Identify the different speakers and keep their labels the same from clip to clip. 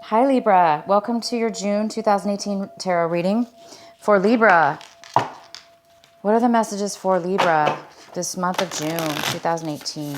Speaker 1: Hi Libra, welcome to your June 2018 tarot reading. For Libra, what are the messages for Libra this month of June 2018?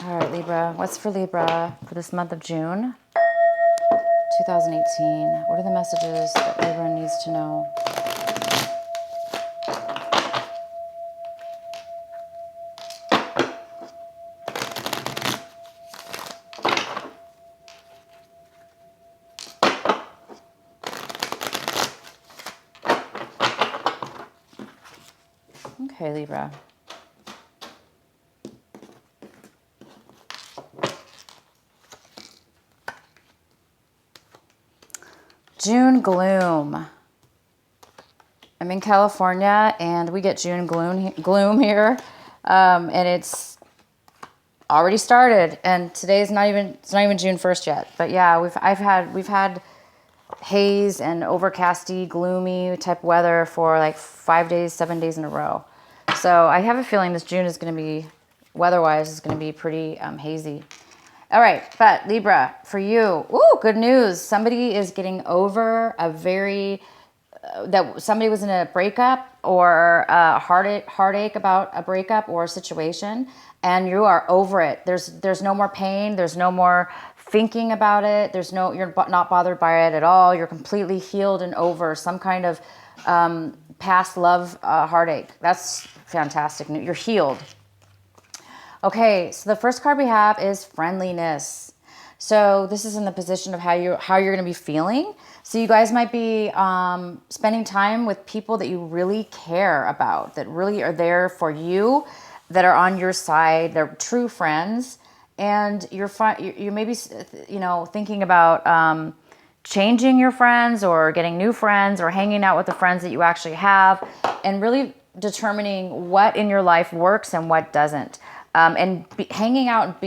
Speaker 1: All right, Libra, what's for Libra for this month of June 2018? What are the messages that Libra needs to know? Okay, Libra. June gloom. I'm in California and we get June gloom here. And it's already started, and today's it's not even June 1st yet. But yeah, we've had haze and overcasty, gloomy type weather for like 5 days, 7 days in a row. So I have a feeling this June is going to be, weather-wise, is going to be pretty hazy. All right, but Libra, for you, ooh, good news. Somebody is getting over a very that somebody was in a breakup or a heartache about a breakup or a situation, and you are over it. There's no more pain. There's no more thinking about it. You're not bothered by it at all. You're completely healed and over some kind of past love heartache. That's fantastic. You're healed. Okay, so the first card we have is friendliness. So this is in the position of how you're going to be feeling. So you guys might be spending time with people that you really care about, that really are there for you, that are on your side. They're true friends, and you may be, thinking about changing your friends or getting new friends or hanging out with the friends that you actually have, and really determining what in your life works and what doesn't. Hanging out and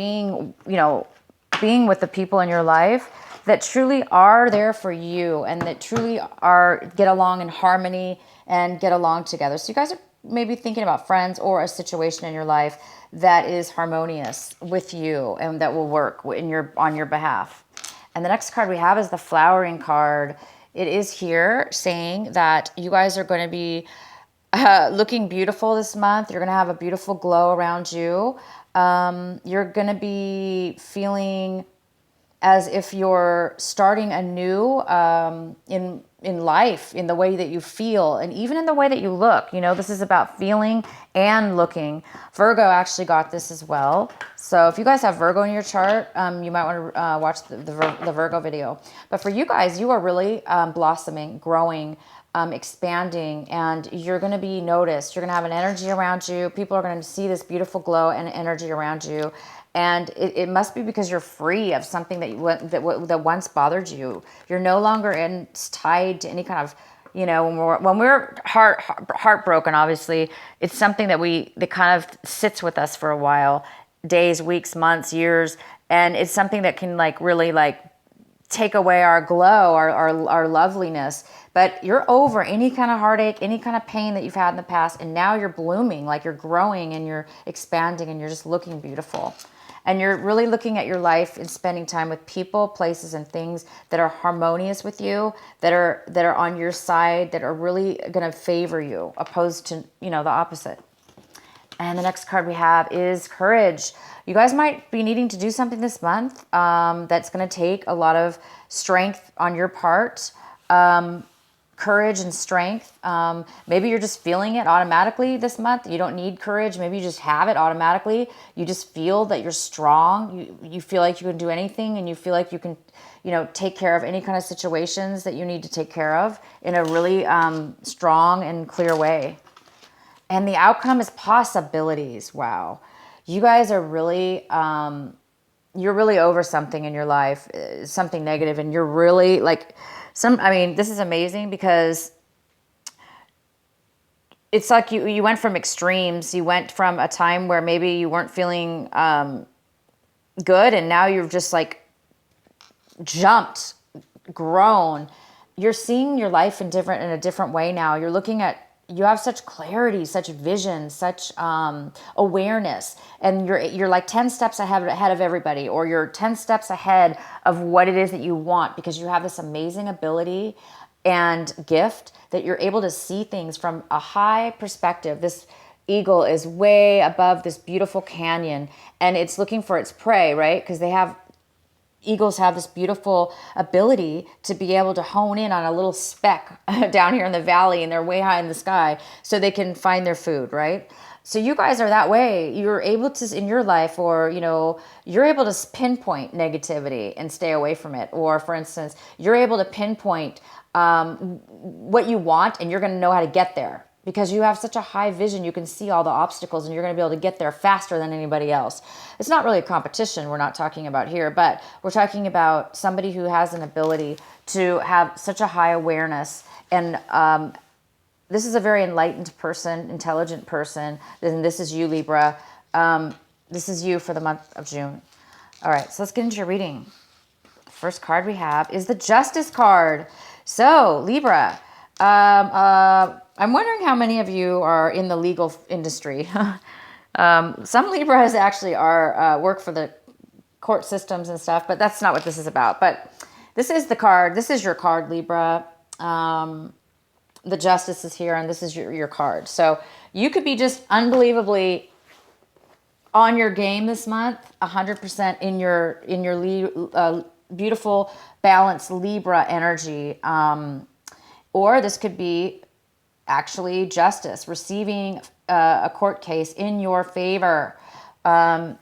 Speaker 1: being with the people in your life that truly are there for you and that truly get along in harmony and get along together. So you guys are maybe thinking about friends or a situation in your life that is harmonious with you and that will work on your behalf. And the next card we have is the flowering card. It is here saying that you guys are going to be looking beautiful this month. You're going to have a beautiful glow around you. You're going to be feeling as if you're starting anew in life, in the way that you feel, and even in the way that you look. This is about feeling and looking. Virgo actually got this as well. So if you guys have Virgo in your chart, you might want to watch the Virgo video. But for you guys, you are really blossoming, growing, expanding, and you're going to be noticed. You're going to have an energy around you. People are going to see this beautiful glow and energy around you. And it must be because you're free of something that once bothered you. You're no longer tied to any kind of, when we're heartbroken, obviously, it's something that kind of sits with us for a while, days, weeks, months, years. And it's something that can really take away our glow, our loveliness. But you're over any kind of heartache, any kind of pain that you've had in the past. And now you're blooming, you're growing and you're expanding and you're just looking beautiful. And you're really looking at your life and spending time with people, places, and things that are harmonious with you, that are on your side, that are really going to favor you, opposed to, the opposite. And the next card we have is courage. You guys might be needing to do something this month that's going to take a lot of strength on your part. Courage and strength. Maybe you're just feeling it automatically this month. You don't need courage. Maybe you just have it automatically. You just feel that you're strong. You feel like you can do anything, and you feel like you can, take care of any kind of situations that you need to take care of in a really strong and clear way. And the outcome is possibilities. Wow. You guys are really you're really over something in your life, something negative, and you're really like I mean, this is amazing because it's like you went from extremes. You went from a time where maybe you weren't feeling good, and now you're just like jumped, grown. You're seeing your life in a different way now. You're looking at, you have such clarity, such vision, such awareness, and you're like 10 steps ahead of everybody, or you're 10 steps ahead of what it is that you want, because you have this amazing ability and gift that you're able to see things from a high perspective. This eagle is way above this beautiful canyon, and it's looking for its prey, right? Because eagles have this beautiful ability to be able to hone in on a little speck down here in the valley, and they're way high in the sky, so they can find their food, right? So you guys are that way. You're able to, in your life, or, you're able to pinpoint negativity and stay away from it. Or, for instance, you're able to pinpoint what you want, and you're going to know how to get there. Because you have such a high vision, you can see all the obstacles, and you're going to be able to get there faster than anybody else. It's not really a competition we're not talking about here, but we're talking about somebody who has an ability to have such a high awareness. And this is a very enlightened person, intelligent person. And this is you, Libra. This is you for the month of June. All right, so let's get into your reading. The first card we have is the Justice card. So, Libra, I'm wondering how many of you are in the legal industry. Some Libras actually are work for the court systems and stuff, but that's not what this is about. But this is the card. This is your card, Libra. The Justice is here, and this is your card. So you could be just unbelievably on your game this month, 100% in your beautiful, balanced Libra energy. Or this could be actually justice, receiving a court case in your favor, so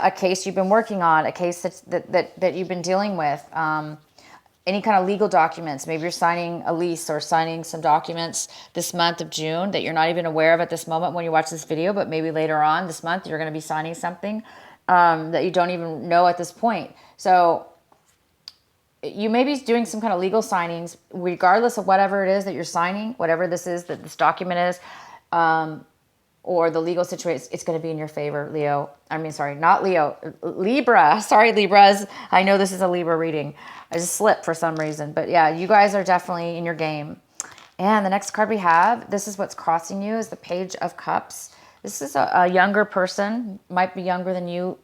Speaker 1: a case you've been working on, a case that you've been dealing with, any kind of legal documents. Maybe you're signing a lease or signing some documents this month of June that you're not even aware of at this moment when you watch this video, but maybe later on this month you're going to be signing something that you don't even know at this point. So you may be doing some kind of legal signings, regardless of whatever it is that you're signing, whatever this is that this document is, or the legal situation. It's going to be in your favor, Leo. I mean, sorry, not Leo, Libra. Sorry, Libras. I know this is a Libra reading. I just slipped for some reason. But yeah, you guys are definitely in your game. And the next card we have, this is what's crossing you, is the Page of Cups. This is a younger person, might be younger than you,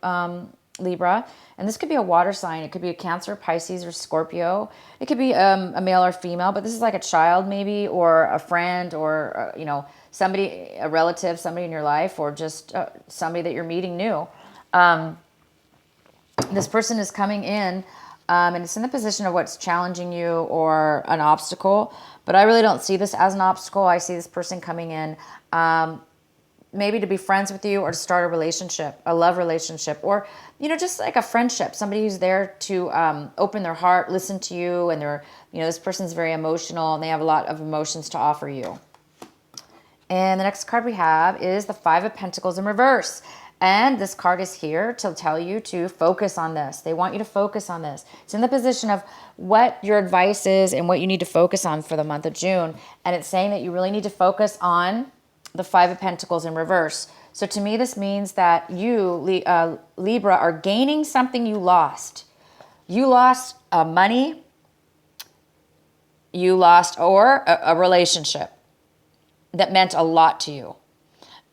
Speaker 1: Libra. And this could be a water sign. It could be a Cancer, Pisces, or Scorpio. It could be a male or female, but this is like a child maybe, or a friend, or, somebody, a relative, somebody in your life, or just somebody that you're meeting new. This person is coming in, and it's in the position of what's challenging you or an obstacle. But I really don't see this as an obstacle. I see this person coming in maybe to be friends with you, or to start a relationship, a love relationship, or, just like a friendship, somebody who's there to open their heart, listen to you, and they're, this person's very emotional, and they have a lot of emotions to offer you. And the next card we have is the Five of Pentacles in reverse. And this card is here to tell you to focus on this. They want you to focus on this. It's in the position of what your advice is and what you need to focus on for the month of June. And it's saying that you really need to focus on the Five of Pentacles in reverse. So to me, this means that you, Libra, are gaining something you lost. You lost money. You lost a relationship that meant a lot to you.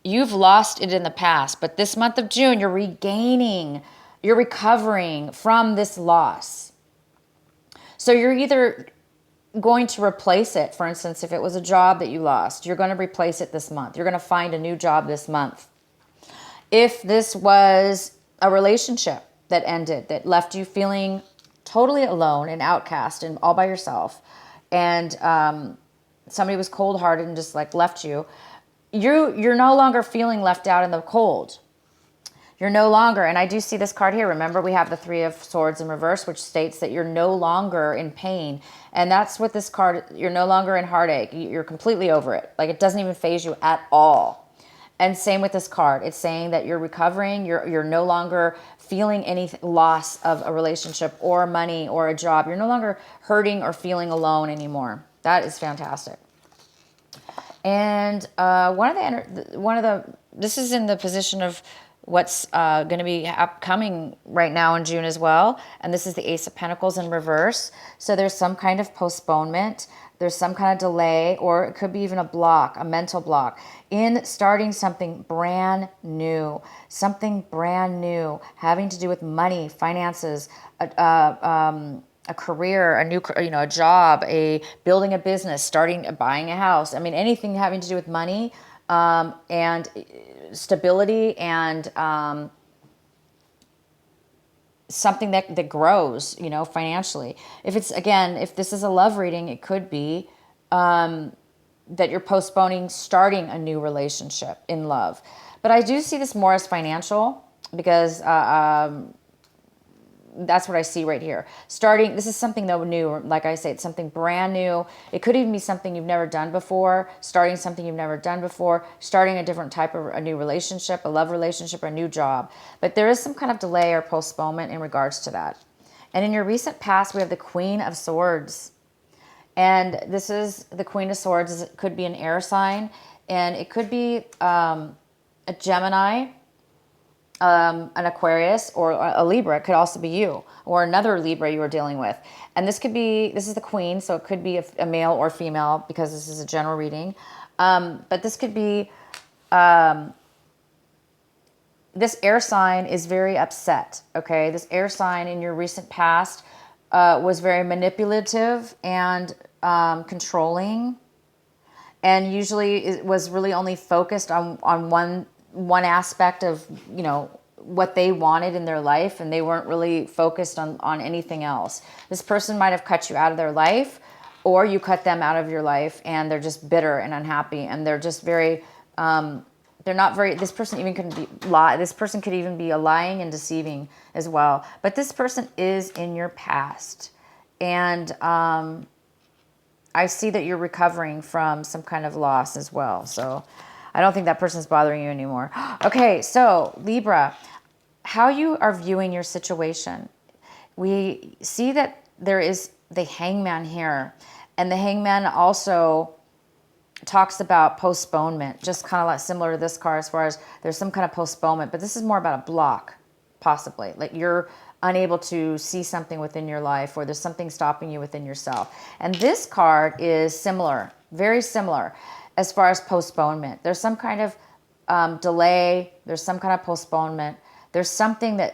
Speaker 1: You've lost it in the past, but this month of June, you're regaining, you're recovering from this loss. So you're either going to replace it. For instance, if it was a job that you lost, you're going to replace it this month. You're going to find a new job this month. If this was a relationship that ended, that left you feeling totally alone and outcast and all by yourself, and somebody was cold-hearted and just like left you, you're no longer feeling left out in the cold. You're no longer, and I do see this card here. Remember, we have the Three of Swords in reverse, which states that you're no longer in pain. And that's what this card, you're no longer in heartache. You're completely over it. Like, it doesn't even faze you at all. And same with this card. It's saying that you're recovering. You're no longer feeling any loss of a relationship or money or a job. You're no longer hurting or feeling alone anymore. That is fantastic. And this is in the position of what's going to be upcoming right now in June as well. And this is the Ace of Pentacles in reverse. So there's some kind of postponement. There's some kind of delay, or it could be even a block, a mental block, in starting something brand new. Something brand new having to do with money, finances, a career, a job, building a business, buying a house. I mean, anything having to do with money and stability and something that grows, financially. If this is a love reading, it could be that you're postponing starting a new relationship in love. But I do see this more as financial because that's what I see right here. This is something though new. Like I say, it's something brand new. It could even be something you've never done before, starting something you've never done before, starting a different type of a new relationship, a love relationship, or a new job. But there is some kind of delay or postponement in regards to that. And in your recent past, we have the Queen of Swords. And this is the Queen of Swords. It could be an air sign, and it could be a Gemini, an Aquarius, or a Libra. It could also be you or another Libra you are dealing with. And this is the Queen, so it could be a male or female because this is a general reading. But this could be, this air sign is very upset, okay? This air sign in your recent past was very manipulative and controlling, and usually it was really only focused on one aspect of what they wanted in their life, and they weren't really focused on anything else. This person might have cut you out of their life, or you cut them out of your life, and they're just bitter and unhappy, and they're just very they're not very, this person even could be lying and deceiving as well. But this person is in your past, and I see that you're recovering from some kind of loss as well. So I don't think that person's bothering you anymore. Okay, so Libra, how you are viewing your situation. We see that there is the Hangman here, and the Hangman also talks about postponement, just kind of like similar to this card as far as there's some kind of postponement, but this is more about a block, possibly. Like you're unable to see something within your life, or there's something stopping you within yourself. And this card is similar, very similar as far as postponement. There's some kind of delay, there's some kind of postponement, there's some kind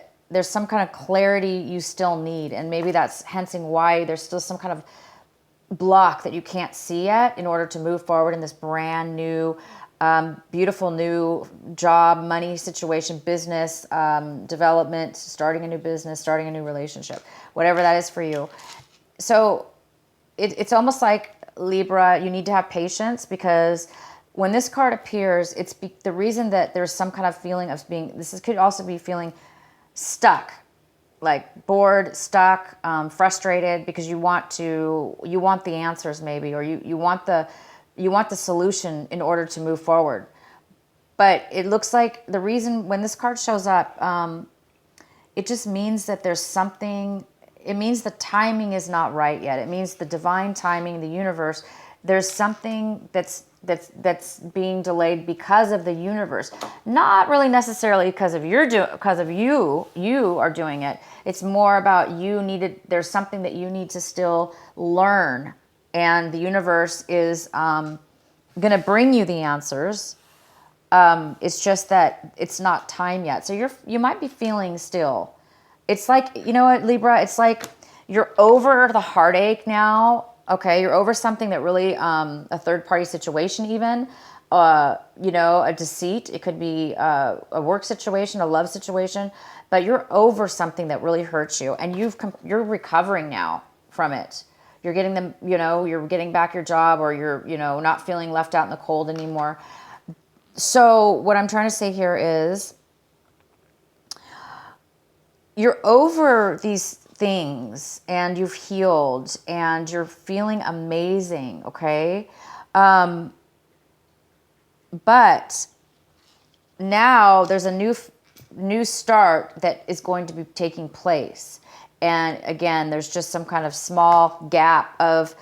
Speaker 1: of clarity you still need, and maybe that's hensing why there's still some kind of block that you can't see yet in order to move forward in this brand new, beautiful new job, money situation, business, development, starting a new business, starting a new relationship, whatever that is for you. So it's almost like, Libra, you need to have patience, because when this card appears, the reason that there's some kind of feeling of could also be feeling stuck, like bored, stuck, frustrated, because you want the answers maybe, or you want the solution in order to move forward. But it looks like the reason when this card shows up, it just means that there's something. It means the timing is not right yet. It means the divine timing, the universe. There's something that's being delayed because of the universe, not really necessarily because of you are doing it. It's more about there's something that you need to still learn, and the universe is going to bring you the answers. It's just that it's not time yet. So you might be feeling still. It's like, you know what, Libra? It's like you're over the heartache now. Okay, you're over something that really, a third-party situation even, a deceit. It could be a work situation, a love situation, but you're over something that really hurts you, and you're recovering now from it. You're getting them, you're getting back your job, or you're, not feeling left out in the cold anymore. So what I'm trying to say here is, you're over these things, and you've healed, and you're feeling amazing, okay? But now there's a new start that is going to be taking place. And again, there's just some kind of small gap of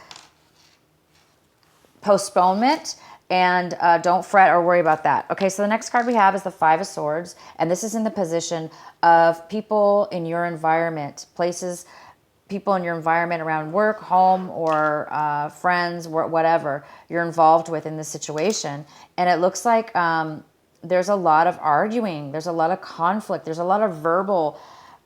Speaker 1: postponement, and don't fret or worry about that. Okay, so the next card we have is the Five of Swords, and this is in the position of people in your environment, places, people in your environment around work, home, or friends, whatever you're involved with in this situation. And it looks like there's a lot of arguing, there's a lot of conflict, there's a lot of verbal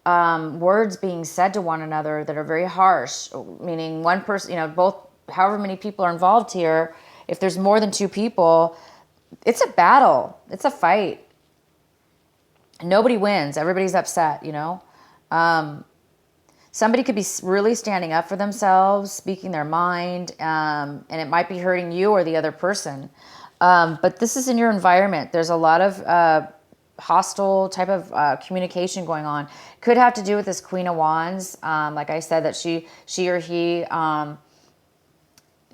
Speaker 1: words being said to one another that are very harsh, meaning one person, both, however many people are involved here, if there's more than two people, it's a battle, it's a fight. Nobody wins, everybody's upset, somebody could be really standing up for themselves, speaking their mind, and it might be hurting you or the other person. But this is in your environment. There's a lot of hostile type of communication going on. Could have to do with this Queen of Wands. Like I said, that she or he,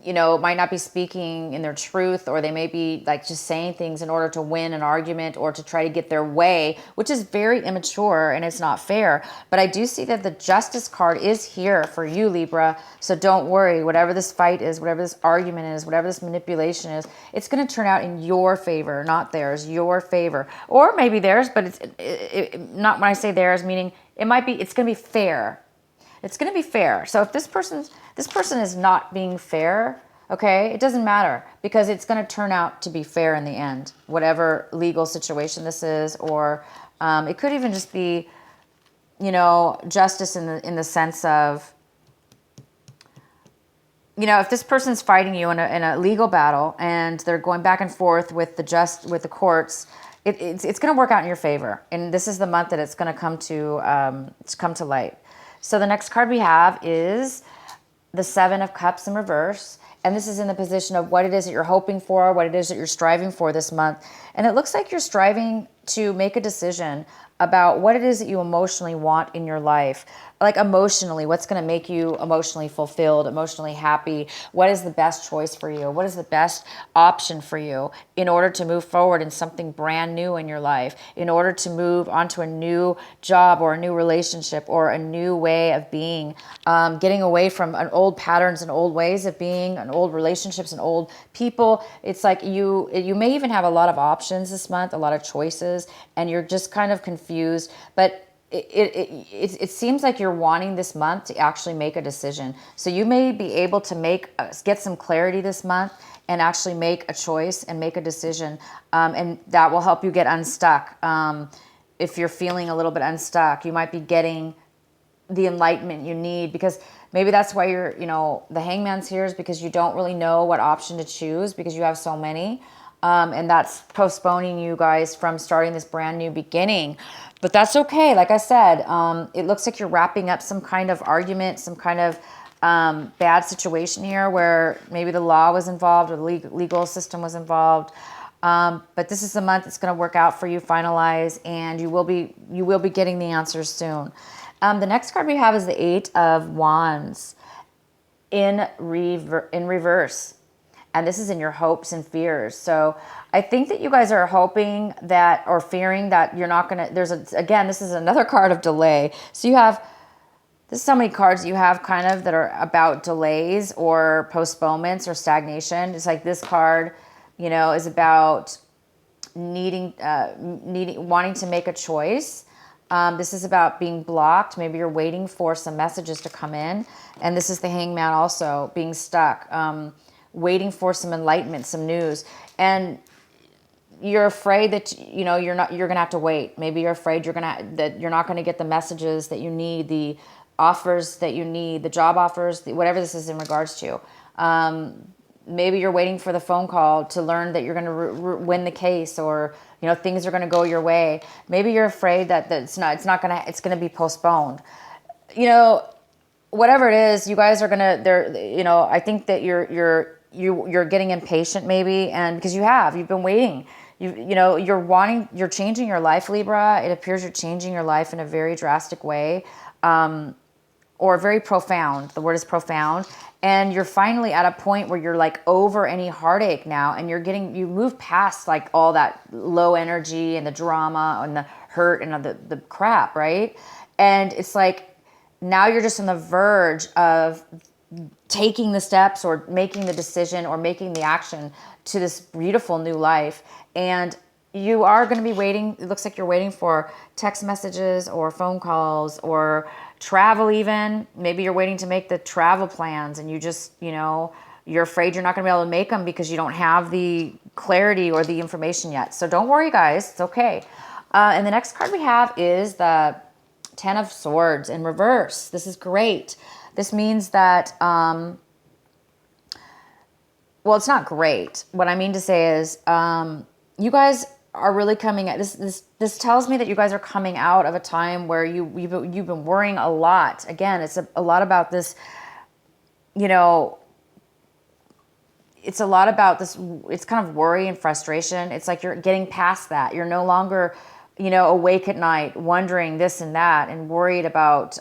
Speaker 1: might not be speaking in their truth, or they may be like just saying things in order to win an argument or to try to get their way, which is very immature and it's not fair. But I do see that the Justice card is here for you, Libra. So don't worry, whatever this fight is, whatever this argument is, whatever this manipulation is, it's going to turn out in your favor, not theirs, your favor. Or maybe theirs, but it's not, when I say theirs, meaning it's going to be fair. It's going to be fair. So if this person is not being fair, okay, it doesn't matter, because it's going to turn out to be fair in the end, whatever legal situation this is, or it could even just be, justice in the sense of, if this person's fighting you in a legal battle and they're going back and forth with the courts, it's going to work out in your favor. And this is the month that it's going to come to light. So the next card we have is the Seven of Cups in reverse. And this is in the position of what it is that you're hoping for, what it is that you're striving for this month. And it looks like you're striving to make a decision about what it is that you emotionally want in your life. Like emotionally, what's going to make you emotionally fulfilled, emotionally happy? What is the best choice for you? What is the best option for you in order to move forward in something brand new in your life, in order to move onto a new job or a new relationship or a new way of being, getting away from old patterns and old ways of being, and old relationships and old people. It's like you may even have a lot of options this month, a lot of choices, and you're just kind of confused. But it seems like you're wanting this month to actually make a decision. So you may be able to get some clarity this month and actually make a choice and make a decision. And that will help you get unstuck. If you're feeling a little bit unstuck, you might be getting the enlightenment you need, because maybe that's why the Hangman's here, is because you don't really know what option to choose because you have so many. And that's postponing you guys from starting this brand new beginning. But that's okay. Like I said, it looks like you're wrapping up some kind of argument, some kind of bad situation here where maybe the law was involved or the legal system was involved. But this is the month it's going to work out for you, finalize, and you will be getting the answers soon. The next card we have is the Eight of Wands in reverse. And this is in your hopes and fears. So I think that you guys are hoping that, or fearing that you're not going to, again, this is another card of delay. So there's so many cards you have kind of that are about delays or postponements or stagnation. It's like this card, is about wanting to make a choice. This is about being blocked. Maybe you're waiting for some messages to come in. And this is the Hangman also, being stuck. Waiting for some enlightenment, some news, and you're afraid that you're going to have to wait. Maybe you're afraid that you're not going to get the messages that you need, the offers that you need, the job offers, whatever this is in regards to. Maybe you're waiting for the phone call to learn that you're going to win the case, or things are going to go your way. Maybe you're afraid that it's going to be postponed. Whatever it is, you guys are going to, I think that you're getting impatient maybe, and because you've been waiting, you're changing your life, Libra. It appears you're changing your life in a very drastic way, or very profound. The word is profound. And you're finally at a point where you're like over any heartache now, and you move past like all that low energy and the drama and the hurt and the crap, right? And it's like now you're just on the verge of taking the steps or making the decision or making the action to this beautiful new life. And you are going to be waiting. It looks like you're waiting for text messages or phone calls or travel even. Maybe you're waiting to make the travel plans and you just, you're afraid you're not going to be able to make them because you don't have the clarity or the information yet. So don't worry, guys. It's okay. And the next card we have is the Ten of Swords in reverse. This is great. This means that, well, it's not great. What I mean to say is you guys are really coming at this tells me that you guys are coming out of a time where you've been worrying a lot. Again, it's a lot about this, it's a lot about this, it's kind of worry and frustration. It's like you're getting past that. You're no longer, awake at night wondering this and that and worried about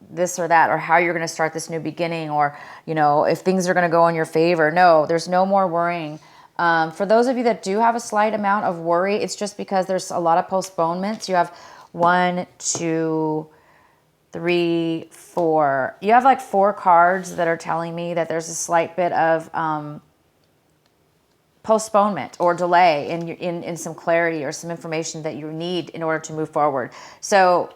Speaker 1: this or that, or how you're going to start this new beginning, or, if things are going to go in your favor. No, there's no more worrying. For those of you that do have a slight amount of worry, it's just because there's a lot of postponements. You have 1, 2, 3, 4. You have like 4 cards that are telling me that there's a slight bit of postponement or delay in some clarity or some information that you need in order to move forward. So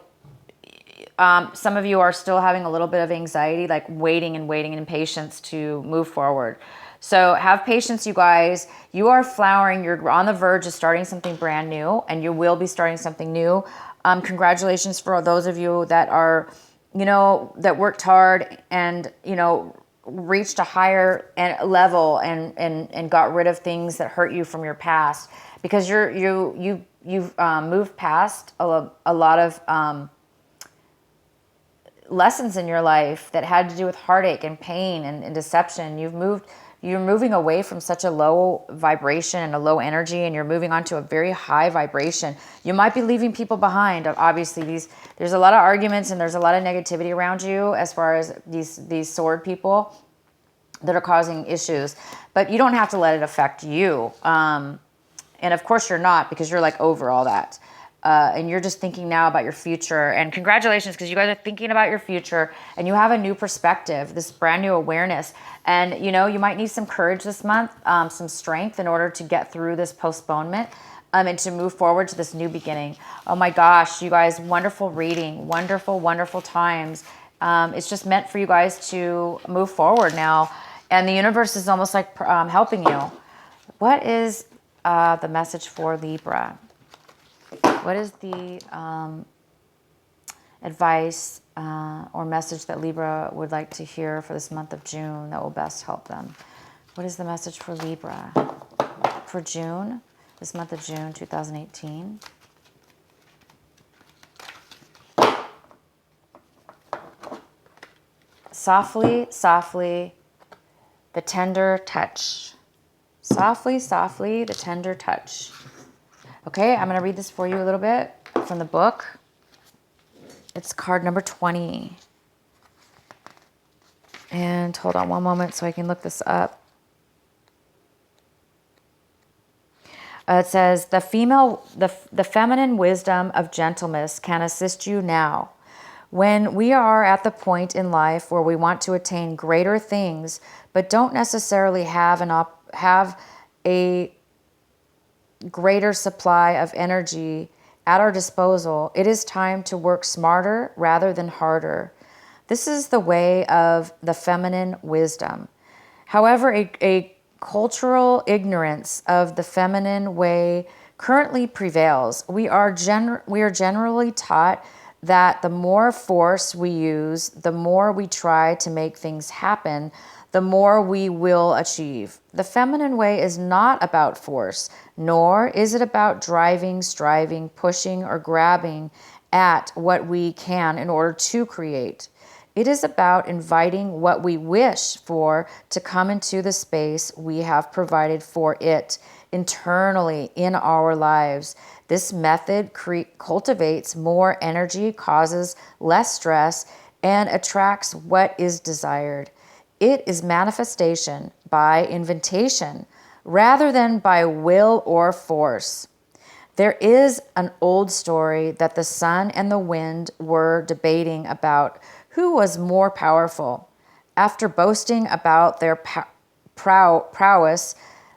Speaker 1: some of you are still having a little bit of anxiety, like waiting and impatience to move forward. So have patience, you guys. You are flowering. You're on the verge of starting something brand new, and you will be starting something new. Congratulations for those of you that are, that worked hard and, reached a higher level and got rid of things that hurt you from your past, because you've moved past a lot of lessons in your life that had to do with heartache and pain and deception. You're moving away from such a low vibration and a low energy, and you're moving on to a very high vibration. You might be leaving people behind. Obviously, there's a lot of arguments and there's a lot of negativity around you as far as these sword people that are causing issues. But you don't have to let it affect you. And of course you're not, because you're like over all that. And you're just thinking now about your future. And congratulations, because you guys are thinking about your future and you have a new perspective, this brand new awareness. And, you might need some courage this month, some strength in order to get through this postponement and to move forward to this new beginning. Oh my gosh, you guys, wonderful reading, wonderful, wonderful times. It's just meant for you guys to move forward now. And the universe is almost like helping you. What is the message for Libra? What is the advice or message that Libra would like to hear for this month of June that will best help them? What is the message for Libra for June, this month of June 2018? Softly, softly, the tender touch. Softly, softly, the tender touch. Okay, I'm going to read this for you a little bit from the book. It's card number 20. And hold on one moment so I can look this up. It says, the feminine wisdom of gentleness can assist you now. When we are at the point in life where we want to attain greater things, but don't necessarily have a greater supply of energy at our disposal, it is time to work smarter rather than harder. This is the way of the feminine wisdom. However, a cultural ignorance of the feminine way currently prevails. We are generally taught that the more force we use, the more we try to make things happen, the more we will achieve. The feminine way is not about force, nor is it about driving, striving, pushing, or grabbing at what we can in order to create. It is about inviting what we wish for to come into the space we have provided for it internally in our lives. This method cultivates more energy, causes less stress, and attracts what is desired. It is manifestation by invitation rather than by will or force. There is an old story that the sun and the wind were debating about who was more powerful. After boasting about their prowess,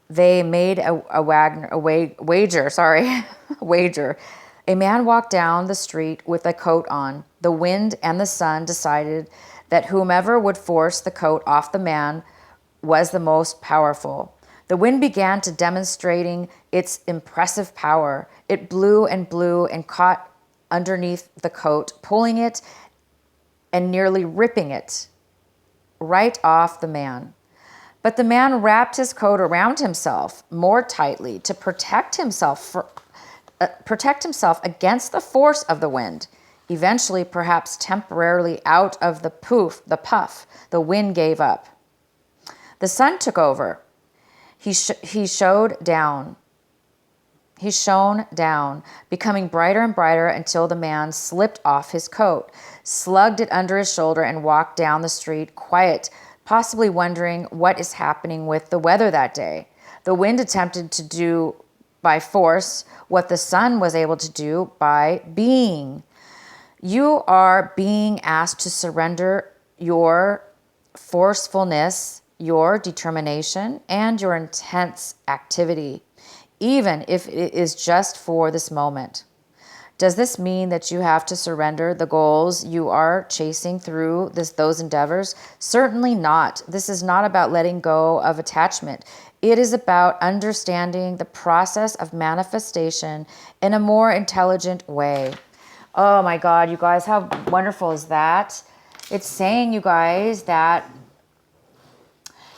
Speaker 1: they made a wager. Wager. A man walked down the street with a coat on. The wind and the sun decided that whomever would force the coat off the man was the most powerful. The wind began to demonstrating its impressive power. It blew and caught underneath the coat, pulling it and nearly ripping it right off the man. But the man wrapped his coat around himself more tightly to protect himself against the force of the wind. Eventually, perhaps temporarily out of the puff, the wind gave up. The sun took over. He shone down, becoming brighter and brighter until the man slipped off his coat, slugged it under his shoulder, and walked down the street quiet, possibly wondering what is happening with the weather that day. The wind attempted to do by force what the sun was able to do by being. You are being asked to surrender your forcefulness, your determination, and your intense activity, even if it is just for this moment. Does this mean that you have to surrender the goals you are chasing through those endeavors? Certainly not. This is not about letting go of attachment. It is about understanding the process of manifestation in a more intelligent way. Oh my God, you guys, how wonderful is that? It's saying, you guys, that,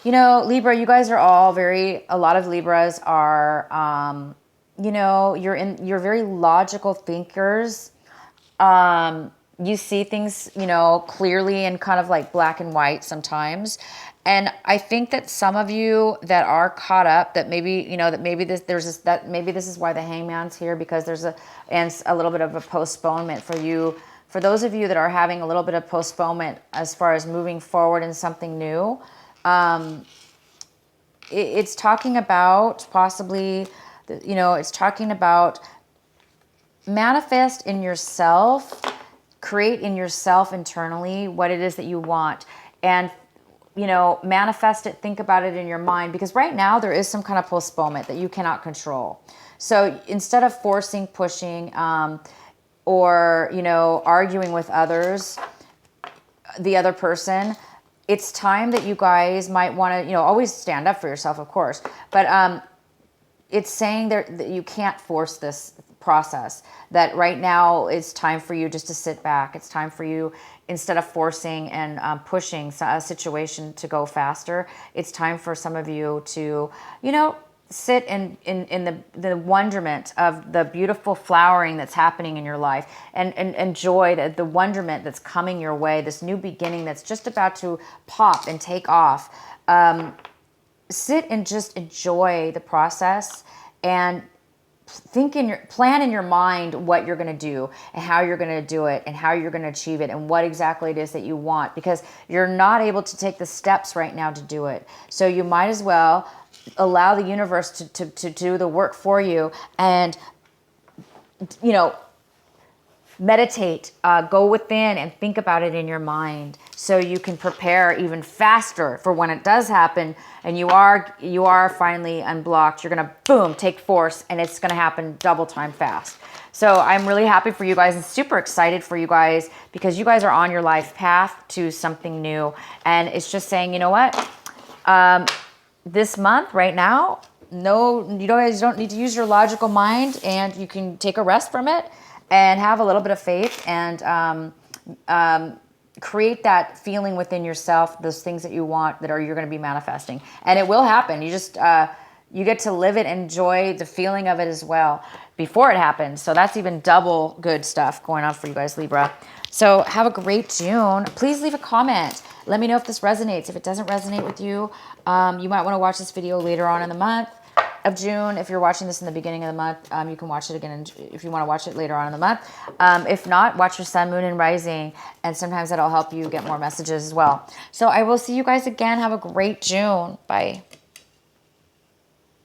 Speaker 1: you know, Libra, you guys are all a lot of Libras are, you know, you're very logical thinkers. You see things, you know, clearly and kind of like black and white sometimes. And I think that some of you that are caught up, that maybe, you know, that maybe this is why the Hangman's here, because there's a little bit of a postponement for you. For those of you that are having a little bit of postponement as far as moving forward in something new, it's talking about possibly, you know, it's talking about manifest in yourself, create in yourself internally what it is that you want, and, you know, manifest it, think about it in your mind, because right now there is some kind of postponement that you cannot control. So instead of forcing, pushing, or, you know, arguing with others, the other person, it's time that you guys might want to, you know, always stand up for yourself, of course, but it's saying that you can't force this process, that right now it's time for you just to sit back. It's time for you, instead of forcing and pushing a situation to go faster, it's time for some of you to, you know, sit in the wonderment of the beautiful flowering that's happening in your life, and enjoy the wonderment that's coming your way, this new beginning that's just about to pop and take off. Sit and just enjoy the process, and plan in your mind what you're going to do and how you're going to do it and how you're going to achieve it and what exactly it is that you want, because you're not able to take the steps right now to do it. So you might as well allow the universe to do the work for you, and, you know, meditate, go within and think about it in your mind, so you can prepare even faster for when it does happen and you are finally unblocked. You're going to, boom, take force, and it's going to happen double time fast. So I'm really happy for you guys and super excited for you guys, because you guys are on your life path to something new. And it's just saying, you know what? This month right now, no, you guys don't need to use your logical mind, and you can take a rest from it and have a little bit of faith, and create that feeling within yourself, those things that you want that you're going to be manifesting, and it will happen. You just you get to live it, enjoy the feeling of it as well before it happens. So that's even double good stuff going on for you guys, Libra. So have a great June. Please leave a comment. Let me know if this resonates. If it doesn't resonate with you, you might want to watch this video later on in the month. of June. If you're watching this in the beginning of the month, you can watch it again if you want to watch it later on in the month. If not, watch your sun, moon, and rising, and sometimes that'll help you get more messages as well. So I will see you guys again. Have a great June. Bye.